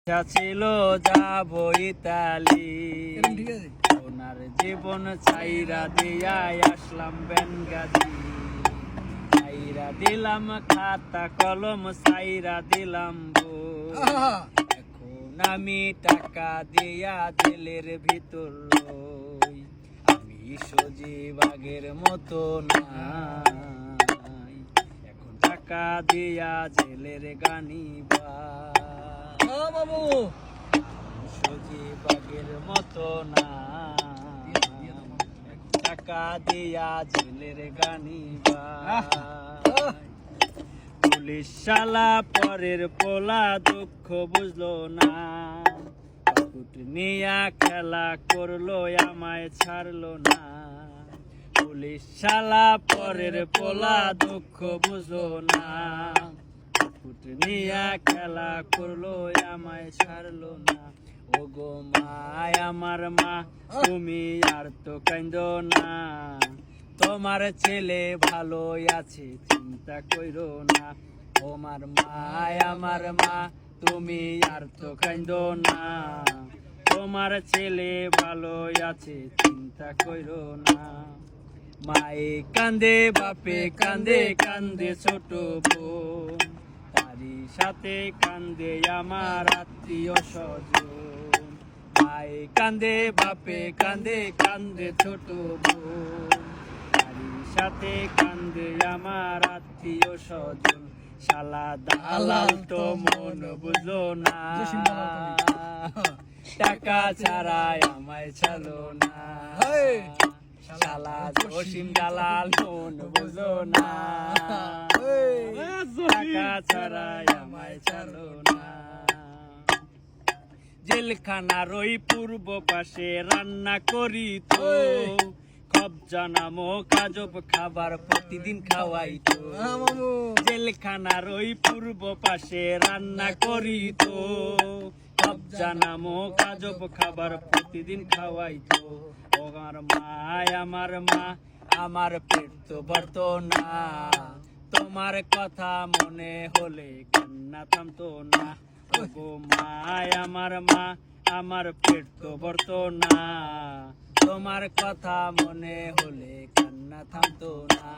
ছিল যাব ইতালি, ওনার জীবন চাইরা দিয়া আসলাম বেনগাজি। চাইরা দিলাম খাতা কলম, চাইরা দিলাম বই। এখন আমি টাকা দিয়া জেলের ভিতর লই। আমি সজীব আগের মতো নাই, এখন টাকা দিয়া জেলের গানি বাবু। সজীব আগের মতো না, টাকা দিয়া জেলের গানি পুলিশ শালা পরের পোলা দুঃখ বুঝলো না। নিয়া খেলা করলো আমায় ছাড়লো না। পুলিশ শালা পরের পোলা দুঃখ বুঝলো না। নিয়া খেলা করলো আমায় ছাড়লো না। ও গো মায় আমার মা, তুমি আর তো কান্দো না। তোমার ছেলে ভালো আছে, চিন্তা কইরো না। তোমার মায় আমার মা, তুমি আর তো কান্দো না। তোমার ছেলে ভালো আছে, চিন্তা কইরো না। মায়ে কান্দে, বাপে কান্দে, কান্দে ছোট বোন। তারই সাথে কান্দে আমার আত্মীয় স্বজন। মায়ে কান্দে, বাপে কান্দে, কান্দে ছোট বোন। তারই সাথে কান্দে আমার আত্মীয় স্বজন। শালা দালাল তো মন বুঝলো না, টাকা ছাড়াই আমায় ছাড়লো না। শালা জসিম দালাল মন বুঝলো না, টাকা ছাড়াই আমায় ছাড়লো না। জেলখানার ওই পূর্ব পাশে রান্না করি তো, কবজা নামক আজব খাবার প্রতিদিন খাওয়াইতো। জেলখানার ওই পূর্ব পাশে রান্না করি তো, কবজা নামক আজব খাবার প্রতিদিন খাওয়াইতো। আমার মা, আমার পেট তো ভরতো না। তোমার কথা মনে হলে কান্না থামতো না। ওগো মায় আমার মা, আমার পেট তো ভরতো না। তোমার কথা মনে হলে কান্না থামতো না।